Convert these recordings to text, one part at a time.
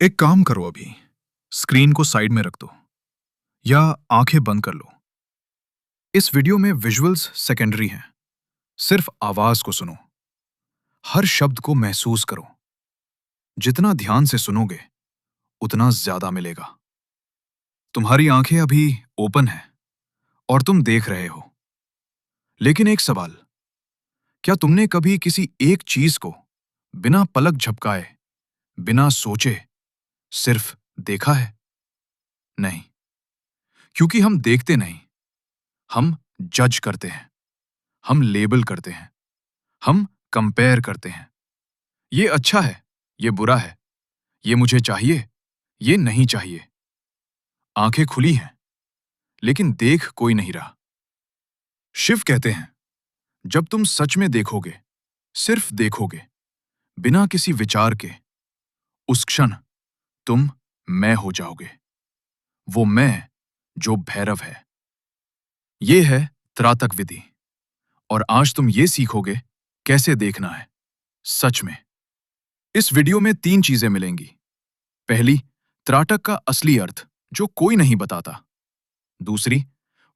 एक काम करो अभी, स्क्रीन को साइड में रख दो या आंखें बंद कर लो। इस वीडियो में विजुअल्स सेकेंडरी हैं, सिर्फ आवाज को सुनो, हर शब्द को महसूस करो। जितना ध्यान से सुनोगे, उतना ज्यादा मिलेगा। तुम्हारी आंखें अभी ओपन हैं और तुम देख रहे हो। लेकिन एक सवाल, क्या तुमने कभी किसी एक चीज को बिना पलक झपकाए, बिना सोचे, सिर्फ देखा है? नहीं, क्योंकि हम देखते नहीं, हम जज करते हैं, हम लेबल करते हैं, हम कंपेयर करते हैं। ये अच्छा है, ये बुरा है, ये मुझे चाहिए, ये नहीं चाहिए। आंखें खुली हैं, लेकिन देख कोई नहीं रहा। शिव कहते हैं, जब तुम सच में देखोगे, सिर्फ देखोगे, बिना किसी विचार के, उस क्षण तुम मैं हो जाओगे। वो मैं जो भैरव है। ये है त्राटक विधि। और आज तुम ये सीखोगे कैसे देखना है सच में। इस वीडियो में 3 चीजें मिलेंगी। पहली, त्राटक का असली अर्थ जो कोई नहीं बताता। दूसरी,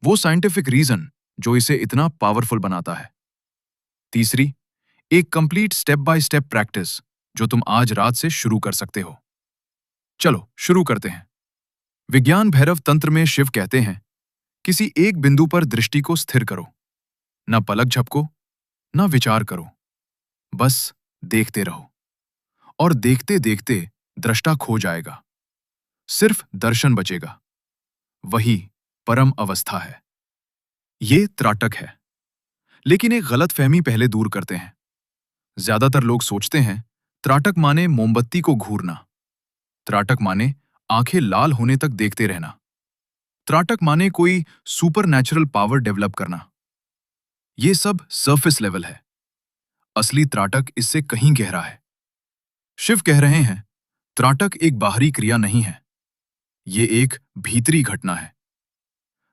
वो साइंटिफिक रीजन जो इसे इतना पावरफुल बनाता है। तीसरी, एक complete step by step practice जो तुम आज रात से शुरू कर सकते हो। चलो शुरू करते हैं। विज्ञान भैरव तंत्र में शिव कहते हैं, किसी एक बिंदु पर दृष्टि को स्थिर करो। न पलक झपको, न विचार करो, बस देखते रहो। और देखते देखते दृष्टा खो जाएगा, सिर्फ दर्शन बचेगा। वही परम अवस्था है। ये त्राटक है। लेकिन एक गलतफहमी पहले दूर करते हैं। ज्यादातर लोग सोचते हैं त्राटक माने मोमबत्ती को घूरना, त्राटक माने आंखें लाल होने तक देखते रहना, त्राटक माने कोई सुपर नेचुरल पावर डेवलप करना। ये सब सरफेस लेवल है। असली त्राटक इससे कहीं गहरा है। शिव कह रहे हैं, त्राटक एक बाहरी क्रिया नहीं है, ये एक भीतरी घटना है।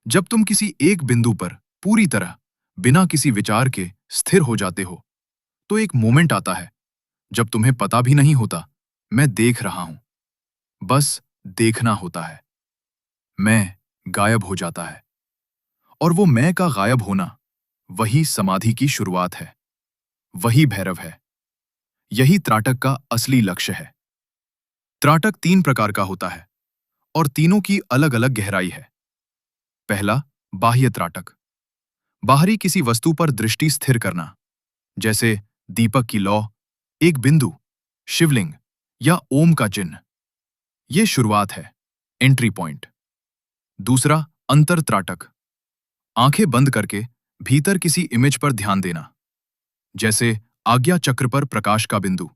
जब तुम किसी एक बिंदु पर पूरी तरह बिना किसी विचार के स्थिर हो जाते हो, तो एक मोमेंट आता है जब तुम्हें पता भी नहीं होता मैं देख रहा हूं। बस देखना होता है। मैं गायब हो जाता है। और वो मैं का गायब होना, वही समाधि की शुरुआत है। वही भैरव है। यही त्राटक का असली लक्ष्य है। त्राटक 3 प्रकार का होता है और तीनों की अलग अलग गहराई है। पहला, बाह्य त्राटक। बाहरी किसी वस्तु पर दृष्टि स्थिर करना, जैसे दीपक की लौ, एक बिंदु, शिवलिंग या ओम का चिन्ह। ये शुरुआत है, एंट्री पॉइंट। दूसरा, अंतर त्राटक। आंखें बंद करके भीतर किसी इमेज पर ध्यान देना, जैसे आज्ञा चक्र पर प्रकाश का बिंदु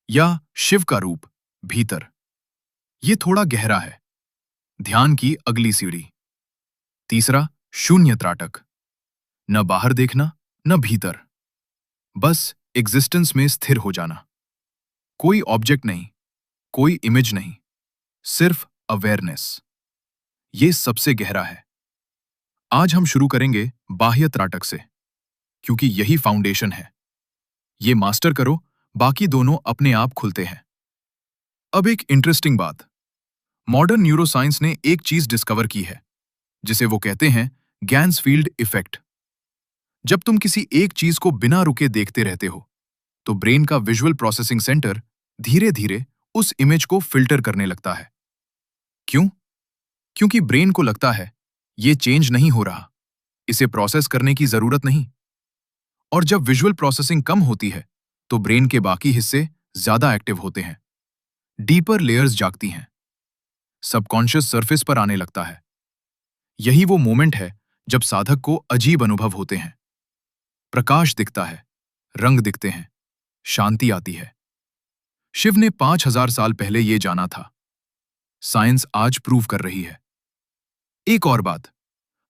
या शिव का रूप भीतर। ये थोड़ा गहरा है, ध्यान की अगली सीढ़ी। तीसरा, शून्य त्राटक। न बाहर देखना, न भीतर, बस एग्जिस्टेंस में स्थिर हो जाना। कोई ऑब्जेक्ट नहीं, कोई इमेज नहीं, सिर्फ अवेयरनेस। ये सबसे गहरा है। आज हम शुरू करेंगे बाह्य त्राटक से, क्योंकि यही फाउंडेशन है। ये मास्टर करो, बाकी दोनों अपने आप खुलते हैं। अब एक इंटरेस्टिंग बात, मॉडर्न न्यूरोसाइंस ने एक चीज डिस्कवर की है, जिसे वो कहते हैं गैन्सफील्ड इफेक्ट। जब तुम किसी एक चीज को बिना रुके देखते रहते हो, तो ब्रेन का विजुअल प्रोसेसिंग सेंटर धीरे धीरे उस इमेज को फिल्टर करने लगता है। क्यों? क्योंकि ब्रेन को लगता है ये चेंज नहीं हो रहा, इसे प्रोसेस करने की जरूरत नहीं। और जब विजुअल प्रोसेसिंग कम होती है, तो ब्रेन के बाकी हिस्से ज्यादा एक्टिव होते हैं, डीपर लेयर्स जागती हैं, सबकॉन्शियस सरफेस पर आने लगता है। यही वो मोमेंट है जब साधक को अजीब अनुभव होते हैं। प्रकाश दिखता है, रंग दिखते हैं, शांति आती है। शिव ने 5000 साल पहले ये जाना था। साइंस आज प्रूव कर रही है। एक और बात,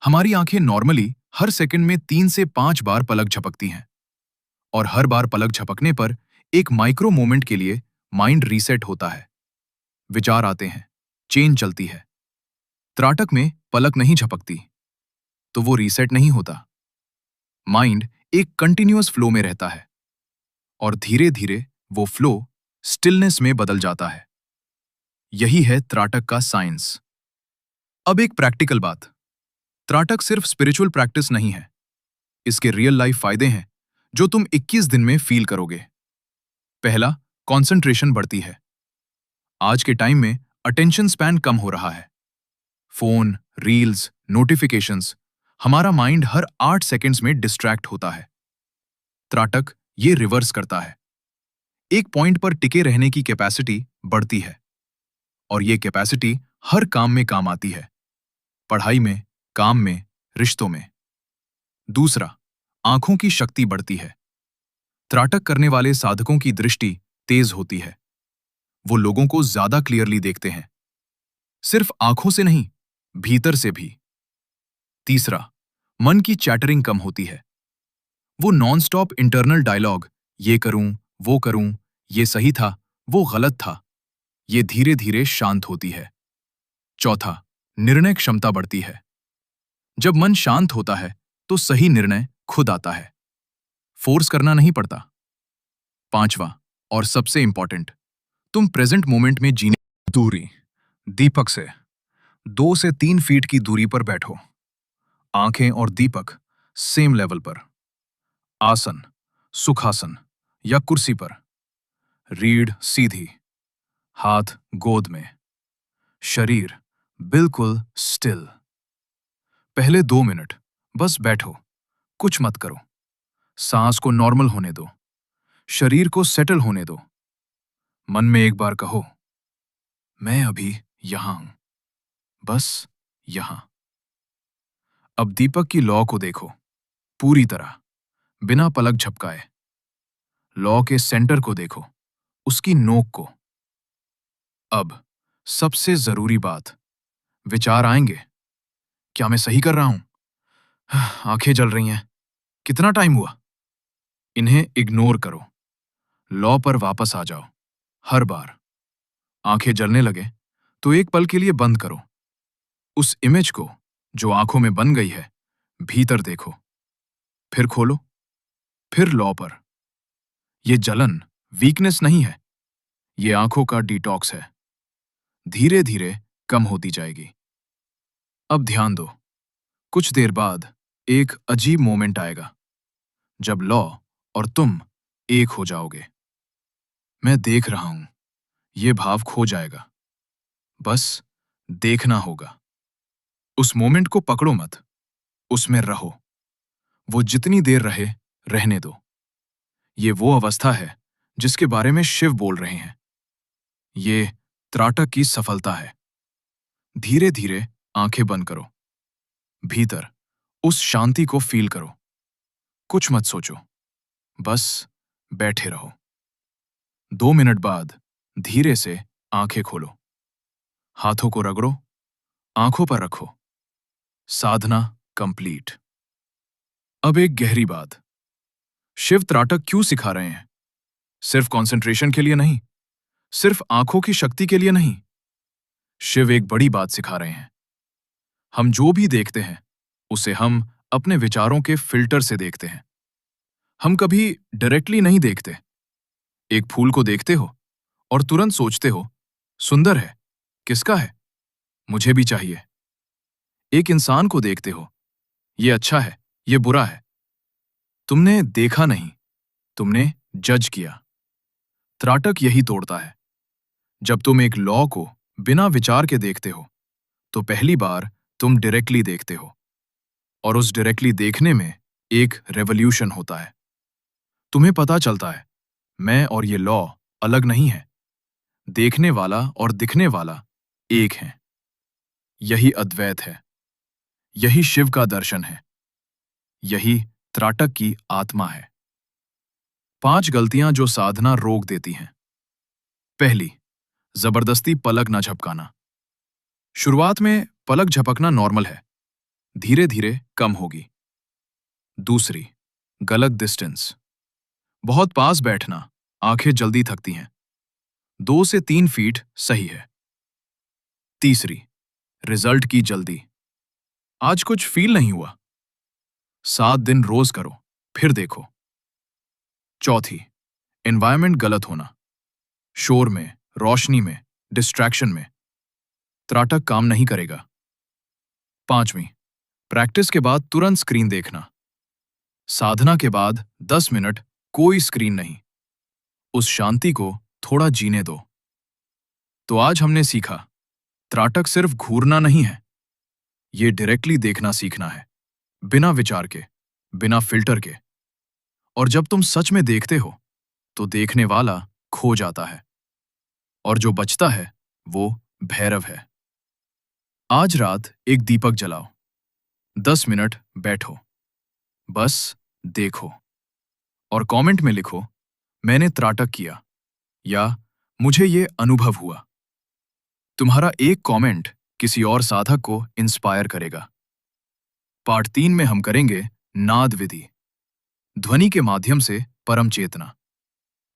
हमारी आंखें नॉर्मली हर सेकंड में 3 से 5 बार पलक झपकती हैं। और हर बार पलक झपकने पर एक माइक्रो मोमेंट के लिए माइंड रीसेट होता है। विचार आते हैं, चेन चलती है। त्राटक में पलक नहीं झपकती, तो वो रीसेट नहीं होता। माइंड एक कंटिन्यूअस फ्लो में रहता है, और धीरे धीरे वो फ्लो स्टिलनेस में बदल जाता है। यही है त्राटक का साइंस। अब एक प्रैक्टिकल बात। त्राटक सिर्फ स्पिरिचुअल प्रैक्टिस नहीं है। इसके रियल लाइफ फायदे हैं जो तुम 21 दिन में फील करोगे। पहला, कंसंट्रेशन बढ़ती है। आज के टाइम में अटेंशन स्पैन कम हो रहा है। फोन, रील्स, नोटिफिकेशंस, हमारा माइंड हर 8 सेकंड्स में डिस्ट्रैक्ट होता है। त्राटक ये रिवर्स करता है। एक पॉइंट पर टिके रहने की कैपेसिटी बढ़ती है और ये कैपेसिटी हर काम में काम आती है। पढ़ाई में, काम में, रिश्तों में। दूसरा, आंखों की शक्ति बढ़ती है। त्राटक करने वाले साधकों की दृष्टि तेज होती है। वो लोगों को ज्यादा क्लियरली देखते हैं, सिर्फ आंखों से नहीं, भीतर से भी। तीसरा, मन की चैटरिंग कम होती है। वो नॉनस्टॉप इंटरनल डायलॉग, ये करूं, ये सही था, वो गलत था, ये धीरे धीरे शांत होती है। चौथा, निर्णय क्षमता बढ़ती है। जब मन शांत होता है तो सही निर्णय खुद आता है, फोर्स करना नहीं पड़ता। पांचवा और सबसे इंपॉर्टेंट, तुम प्रेजेंट मोमेंट में जीने। दूरी, दीपक से 2 से 3 फीट की दूरी पर बैठो। आंखें और दीपक सेम लेवल पर। आसन, सुखासन या कुर्सी पर। रीढ़ सीधी, हाथ गोद में, शरीर बिल्कुल स्टिल। पहले 2 मिनट बस बैठो, कुछ मत करो। सांस को नॉर्मल होने दो, शरीर को सेटल होने दो। मन में एक बार कहो, मैं अभी यहां हूं, बस यहां। अब दीपक की लौ को देखो, पूरी तरह, बिना पलक झपकाए। लौ के सेंटर को देखो, उसकी नोक को। अब सबसे जरूरी बात, विचार आएंगे, क्या मैं सही कर रहा हूं? आंखें जल रही हैं, कितना टाइम हुआ? इन्हें इग्नोर करो, लौ पर वापस आ जाओ। हर बार आंखें जलने लगे तो एक पल के लिए बंद करो। उस इमेज को जो आंखों में बन गई है, भीतर देखो। फिर खोलो, फिर लौ पर। यह जलन वीकनेस नहीं है, ये आंखों का डिटॉक्स है। धीरे धीरे कम होती जाएगी। अब ध्यान दो, कुछ देर बाद एक अजीब मोमेंट आएगा जब लौ और तुम एक हो जाओगे। मैं देख रहा हूं, ये भाव खो जाएगा। बस देखना होगा। उस मोमेंट को पकड़ो मत, उसमें रहो। वो जितनी देर रहे, रहने दो। ये वो अवस्था है जिसके बारे में शिव बोल रहे हैं। ये त्राटक की सफलता है। धीरे धीरे आंखें बंद करो। भीतर उस शांति को फील करो। कुछ मत सोचो, बस बैठे रहो। 2 मिनट बाद धीरे से आंखें खोलो। हाथों को रगड़ो, आंखों पर रखो। साधना कंप्लीट। अब एक गहरी बात, शिव त्राटक क्यों सिखा रहे हैं? सिर्फ कंसंट्रेशन के लिए नहीं, सिर्फ आंखों की शक्ति के लिए नहीं। शिव एक बड़ी बात सिखा रहे हैं। हम जो भी देखते हैं उसे हम अपने विचारों के फिल्टर से देखते हैं। हम कभी डायरेक्टली नहीं देखते। एक फूल को देखते हो और तुरंत सोचते हो, सुंदर है, किसका है, मुझे भी चाहिए। एक इंसान को देखते हो, ये अच्छा है, ये बुरा है। तुमने देखा नहीं, तुमने जज किया। त्राटक यही तोड़ता है। जब तुम एक लॉ को बिना विचार के देखते हो तो पहली बार तुम डायरेक्टली देखते हो, और उस डायरेक्टली देखने में एक रेवोल्यूशन होता है। तुम्हें पता चलता है, मैं और ये लॉ अलग नहीं है। देखने वाला और दिखने वाला एक है। यही अद्वैत है। यही शिव का दर्शन है। यही त्राटक की आत्मा है। 5 गलतियां जो साधना रोक देती हैं। पहली, जबरदस्ती पलक न झपकाना। शुरुआत में पलक झपकना नॉर्मल है, धीरे धीरे कम होगी। दूसरी, गलत डिस्टेंस। बहुत पास बैठना, आंखें जल्दी थकती हैं। 2 से 3 फीट सही है। तीसरी, रिजल्ट की जल्दी। आज कुछ फील नहीं हुआ, 7 दिन रोज करो, फिर देखो। चौथी, एनवायरनमेंट गलत होना। शोर में, रोशनी में, डिस्ट्रैक्शन में, त्राटक काम नहीं करेगा। 5वीं, प्रैक्टिस के बाद तुरंत स्क्रीन देखना। साधना के बाद 10 मिनट कोई स्क्रीन नहीं। उस शांति को थोड़ा जीने दो। तो आज हमने सीखा, त्राटक सिर्फ घूरना नहीं है, ये डायरेक्टली देखना सीखना है, बिना विचार के, बिना फिल्टर के। और जब तुम सच में देखते हो, तो देखने वाला खो जाता है, और जो बचता है वो भैरव है। आज रात एक दीपक जलाओ, 10 मिनट बैठो, बस देखो, और कमेंट में लिखो, मैंने त्राटक किया, या मुझे ये अनुभव हुआ। तुम्हारा एक कमेंट किसी और साधक को इंस्पायर करेगा। पार्ट 3 में हम करेंगे नाद विधि, ध्वनि के माध्यम से परम चेतना।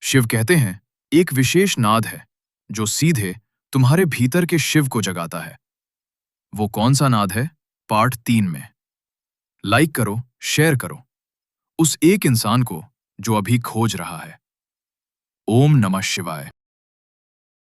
शिव कहते हैं, एक विशेष नाद है जो सीधे तुम्हारे भीतर के शिव को जगाता है। वो कौन सा नाद है? पार्ट 3 में। लाइक करो, शेयर करो उस एक इंसान को जो अभी खोज रहा है। ओम नमः शिवाय।